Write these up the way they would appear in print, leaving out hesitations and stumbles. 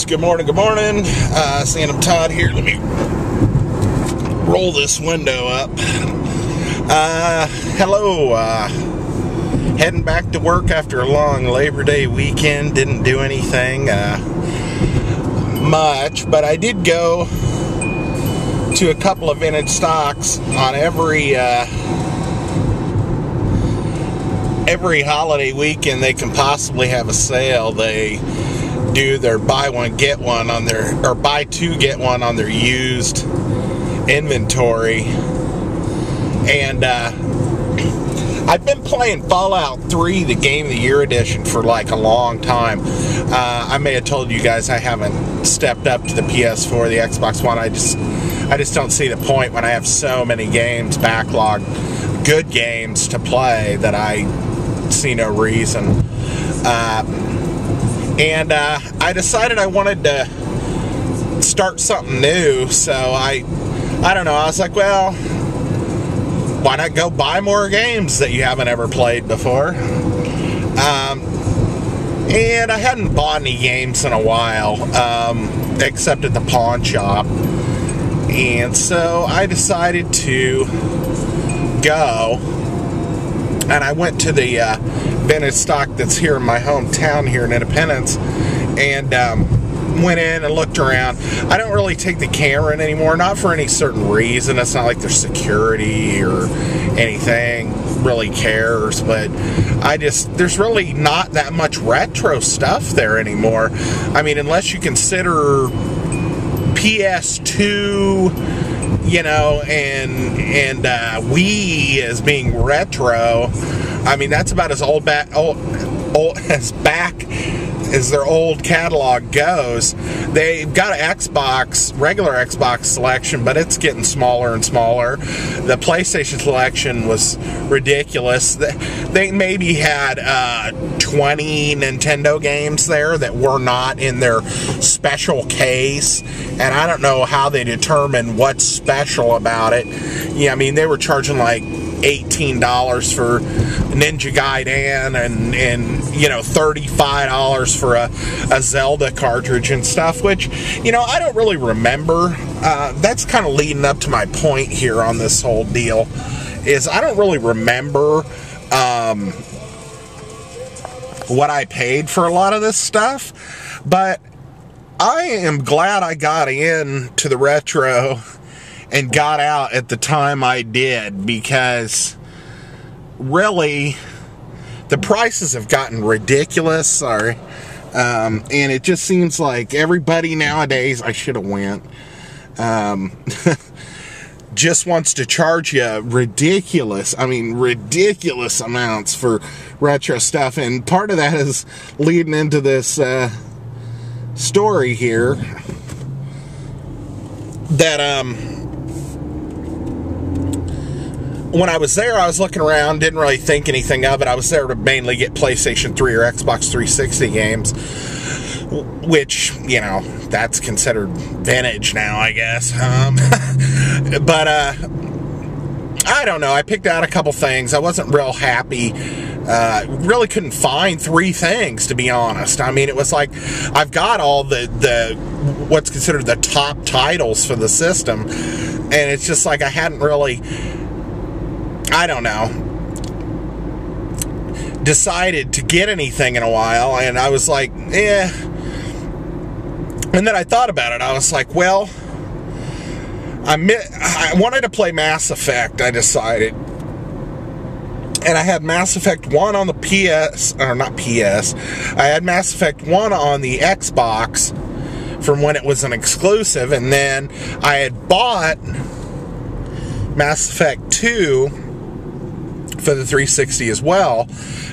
Good morning, Sandamtod here. Let me roll this window up. Hello. Heading back to work after a long Labor Day weekend. Didn't do anything much, but I did go to a couple of vintage stocks on every holiday weekend they can possibly have a sale. They do their buy one get one on their, or buy two get one on their used inventory. And I've been playing Fallout 3, the Game of the Year edition, for like a long time. I may have told you guys I haven't stepped up to the PS4, the Xbox One. I just don't see the point when I have so many games backlogged, good games to play, that I see no reason. And I decided I wanted to start something new, so I don't know, I was like, well, why not go buy more games that you haven't ever played before? And I hadn't bought any games in a while, except at the pawn shop. And so I decided to go, and I went to the vintage stock that's here in my hometown here in Independence, and went in and looked around. I don't really take the camera in anymore, not for any certain reason. It's not like there's security or anything really cares, but there's really not that much retro stuff there anymore. I mean, unless you consider PS2, you know, and Wii as being retro. I mean, that's about as old back as their old catalog goes. They've got an Xbox, regular Xbox selection, but it's getting smaller and smaller. The PlayStation selection was ridiculous. They maybe had 20 Nintendo games there that were not in their special case, and I don't know how they determine what's special about it. Yeah, I mean, they were charging like $18 for Ninja Gaiden and you know, $35 for a Zelda cartridge and stuff, which, you know, I don't really remember. That's kind of leading up to my point here on this whole deal, is I don't really remember what I paid for a lot of this stuff, but I am glad I got into the retro and got out at the time I did, because really the prices have gotten ridiculous. And it just seems like everybody nowadays, I should have went, just wants to charge you ridiculous amounts for retro stuff. And part of that is leading into this story here that when I was there, I was looking around, didn't really think anything of it. I was there to mainly get PlayStation 3 or Xbox 360 games, which, you know, that's considered vintage now, I guess. But I don't know. I picked out a couple things. I wasn't real happy. Really couldn't find three things, to be honest. I mean, it was like, I've got all the what's considered the top titles for the system, and it's just like I hadn't really, I don't know, decided to get anything in a while, and I was like, eh. And then I thought about it. I was like, well, I wanted to play Mass Effect, I decided. And I had Mass Effect 1 on the PS, or not PS, I had Mass Effect 1 on the Xbox from when it was an exclusive, and then I had bought Mass Effect 2 for the 360 as well,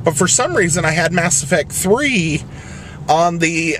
but for some reason I had Mass Effect 3 on the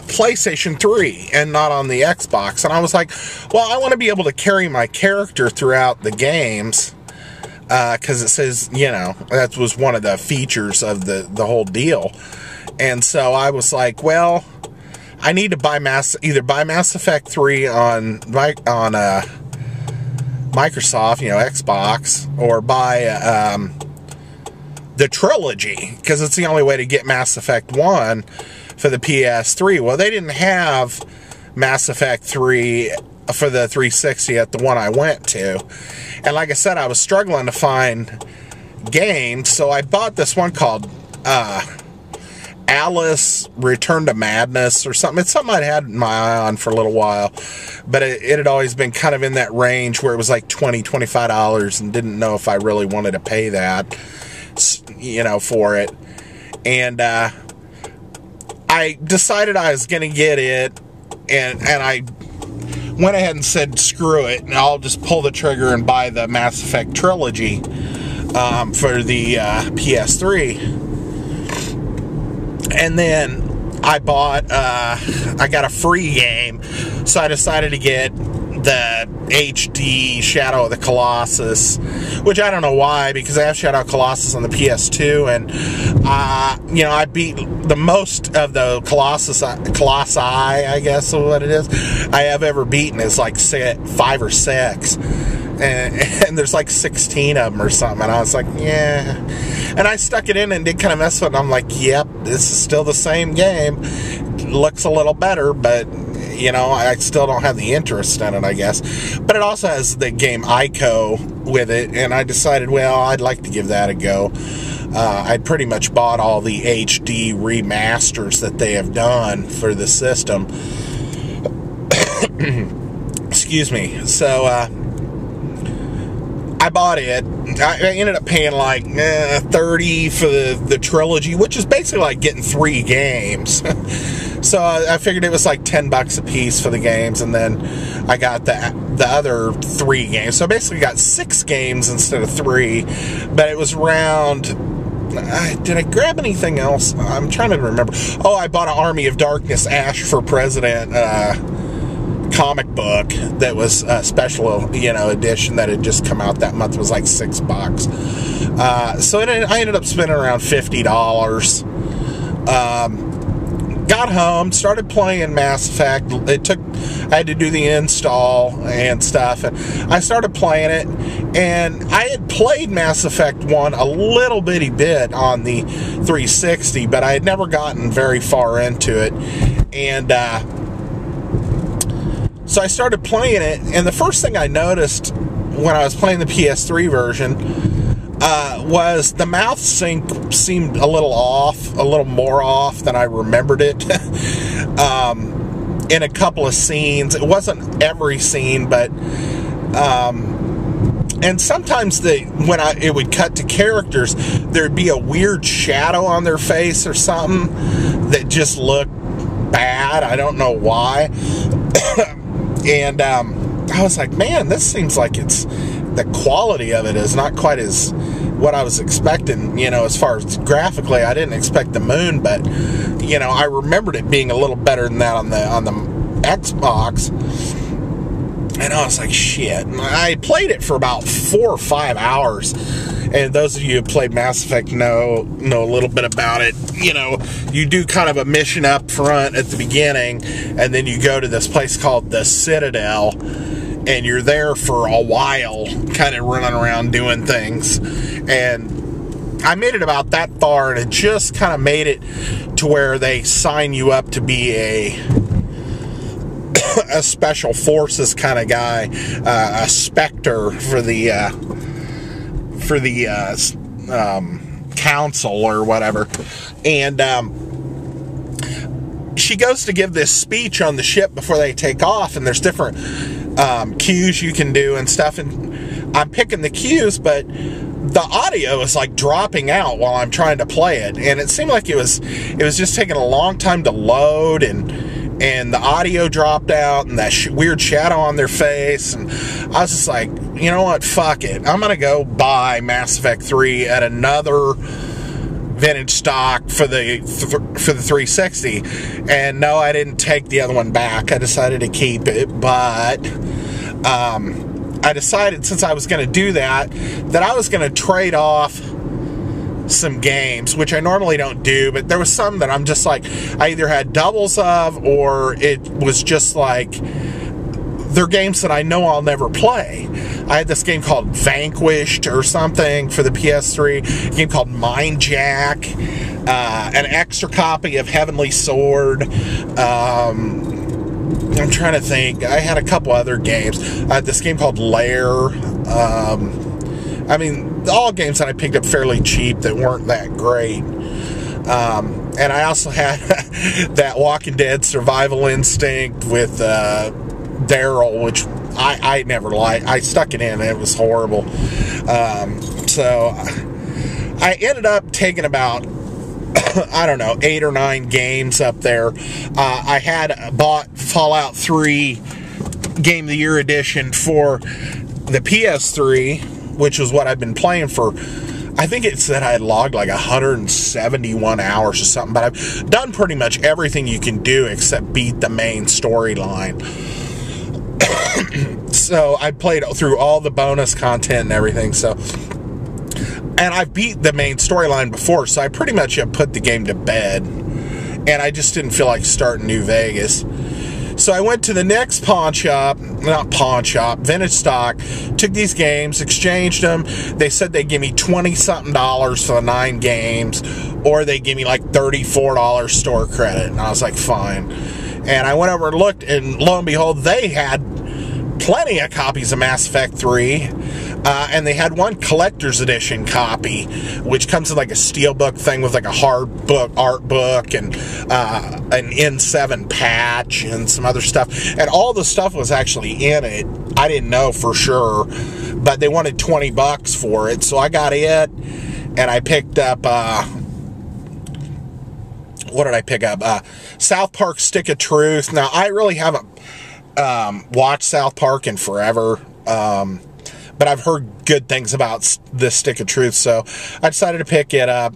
PlayStation 3 and not on the Xbox. And I was like, well, I want to be able to carry my character throughout the games, because it says, you know, that was one of the features of the whole deal. And so I was like, well, I need to buy either buy Mass Effect 3 on Microsoft, you know, Xbox, or buy the trilogy, because it's the only way to get Mass Effect 1 for the PS3. Well, they didn't have Mass Effect 3 for the 360 at the one I went to. And like I said, I was struggling to find games, so I bought this one called Alice Return to Madness or something. It's something I'd had my eye on for a little while, but it had always been kind of in that range where it was like $20, $25 and didn't know if I really wanted to pay that, you know, for it. And I decided I was going to get it, and I went ahead and said, screw it, and I'll just pull the trigger and buy the Mass Effect trilogy for the PS3. And then I bought, I got a free game, so I decided to get the HD Shadow of the Colossus, which I don't know why, because I have Shadow of the Colossus on the PS2, and, you know, I beat the most of the Colossi, I guess is what it is, I have ever beaten is like 5 or 6. And there's like 16 of them or something, and I was like, yeah. And I stuck it in and did kind of mess with it, and I'm like, yep, this is still the same game. It looks a little better, but, you know, I still don't have the interest in it, I guess. But it also has the game Ico with it, and I decided, well, I'd like to give that a go. I'd pretty much bought all the HD remasters that they have done for the system. Excuse me. So, I bought it. I ended up paying like $30 for the trilogy, which is basically like getting 3 games. So I figured it was like $10 a piece for the games, and then I got the other 3 games. So I basically got 6 games instead of 3, but it was around... did I grab anything else? I'm trying to remember. Oh, I bought an Army of Darkness Ash for President comic book that was a special, you know, edition that had just come out that month. It was like $6. So I ended up spending around $50. Got home, started playing Mass Effect. I had to do the install and stuff, and I started playing it, and I had played Mass Effect 1 a little bitty bit on the 360, but I had never gotten very far into it, and so I started playing it, and the first thing I noticed when I was playing the PS3 version was the mouth sync seemed a little off, a little more off than I remembered it. In a couple of scenes. It wasn't every scene, but and sometimes when it would cut to characters, there'd be a weird shadow on their face or something that just looked bad. I don't know why. And I was like, man, this seems like the quality of it is not quite as what I was expecting, you know, as far as graphically. I didn't expect the moon, but, you know, I remembered it being a little better than that on the Xbox. And I was like, shit. And I played it for about 4 or 5 hours. And those of you who played Mass Effect know a little bit about it. You know, you do kind of a mission up front at the beginning, and then you go to this place called the Citadel, and you're there for a while, kind of running around doing things. And I made it about that far, and it just kind of made it to where they sign you up to be a special forces kind of guy, a Spectre for the council or whatever. And she goes to give this speech on the ship before they take off, and there's different cues you can do and stuff, and I'm picking the cues, but the audio is like dropping out while I'm trying to play it, and it seemed like it was just taking a long time to load, and the audio dropped out, and that weird shadow on their face, and I was just like, you know what, fuck it, I'm gonna go buy Mass Effect 3 at another vintage stock for the 360. And no, I didn't take the other one back. I decided to keep it, but I decided, since I was going to do that I was going to trade off some games, which I normally don't do, but there was some that I'm just like, I either had doubles of, or it was just like, they're games that I know I'll never play. I had this game called Vanquished or something for the PS3, a game called Mind Jack, an extra copy of Heavenly Sword. I'm trying to think. I had a couple other games. This game called Lair. I mean, all games that I picked up fairly cheap that weren't that great. And I also had that Walking Dead Survival Instinct with Daryl, which I never liked. I stuck it in and it was horrible. So I ended up taking about, I don't know, 8 or 9 games up there. I had bought Fallout 3 Game of the Year Edition for the PS3, which was what I've been playing for. I think it said I had logged like 171 hours or something, but I've done pretty much everything you can do except beat the main storyline. So I played through all the bonus content and everything, and I beat the main storyline before, so I pretty much have put the game to bed, and I just didn't feel like starting New Vegas. So I went to the next vintage stock, took these games, exchanged them. They said they'd give me $20-something for the 9 games, or they give me like $34 store credit. And I was like, fine. And I went over and looked, and lo and behold, they had plenty of copies of Mass Effect 3. And they had one collector's edition copy, which comes in like a steelbook thing with like a hard book, art book, and an N7 patch and some other stuff. And all the stuff was actually in it. I didn't know for sure, but they wanted $20 for it, so I got it. And I picked up what did I pick up? South Park: Stick of Truth. Now I really haven't watched South Park in forever. But I've heard good things about this Stick of Truth, so I decided to pick it up.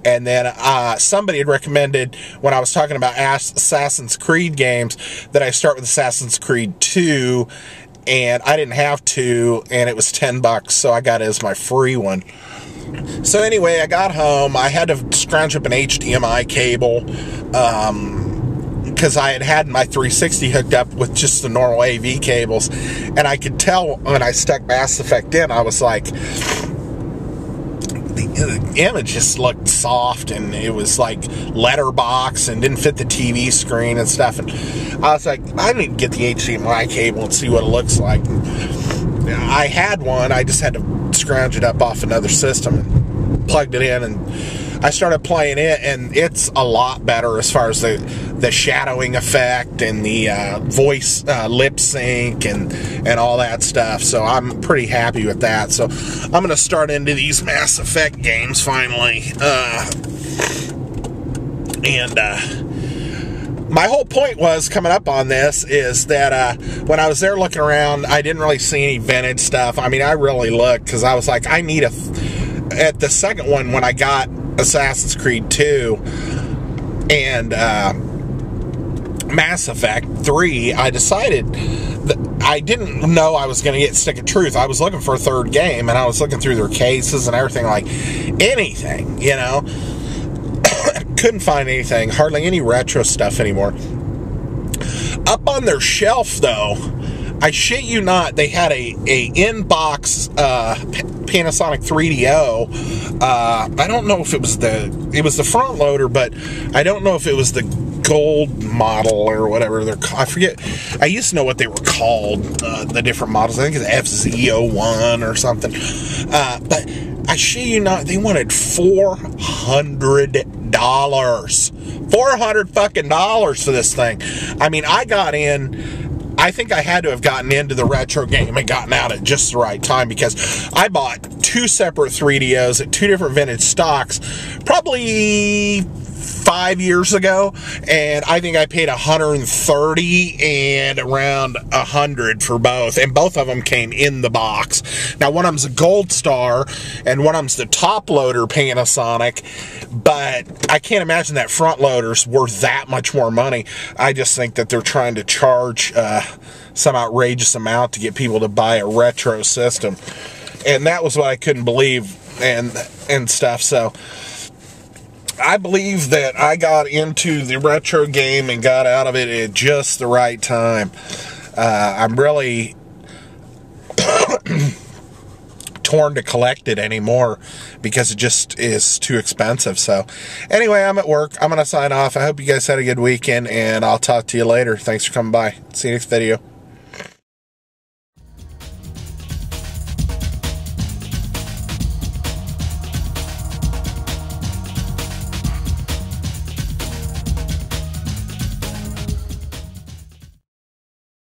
And then somebody had recommended, when I was talking about Assassin's Creed games, that I start with Assassin's Creed 2, and I didn't have to, and it was $10, so I got it as my free one. So anyway, I got home. I had to scrounge up an HDMI cable, because I had my 360 hooked up with just the normal AV cables, and I could tell when I stuck Mass Effect in, I was like, the image just looked soft, and it was like letterbox and didn't fit the TV screen and stuff, and I was like, I need to get the HDMI cable and see what it looks like. I had one, I just had to scrounge it up off another system and plugged it in, and I started playing it, and it's a lot better as far as the shadowing effect and the voice lip sync and all that stuff. So I'm pretty happy with that. So I'm going to start into these Mass Effect games finally. My whole point was coming up on this is that when I was there looking around, I didn't really see any vintage stuff. I mean, I really looked because I was like, I need at the second one when I got Assassin's Creed 2 and Mass Effect 3, I decided that I didn't know I was going to get Stick of Truth. I was looking for a third game, and I was looking through their cases and everything, like anything, you know. Couldn't find anything, hardly any retro stuff anymore. Up on their shelf, though, I shit you not, they had a in-box Panasonic 3DO. I don't know if it was the front loader, but I don't know if it was the gold model or whatever I forget. I used to know what they were called, the different models. I think it's FZ-1 or something. But I shit you not, they wanted $400. $400 fucking dollars for this thing. I mean, I got in. I think I had to have gotten into the retro game and gotten out at just the right time, because I bought 2 separate 3DOs at 2 different vintage stocks probably 5 years ago, and I think I paid $130 and around $100 for both, and both of them came in the box. Now, one of them's a Gold Star, and one of them's the top loader Panasonic, but I can't imagine that front loader's worth that much more money. I just think that they're trying to charge some outrageous amount to get people to buy a retro system, and that was what I couldn't believe and stuff. So I believe that I got into the retro game and got out of it at just the right time. I'm really torn to collect it anymore because it just is too expensive. So anyway, I'm at work. I'm going to sign off. I hope you guys had a good weekend, and I'll talk to you later. Thanks for coming by. See you next video.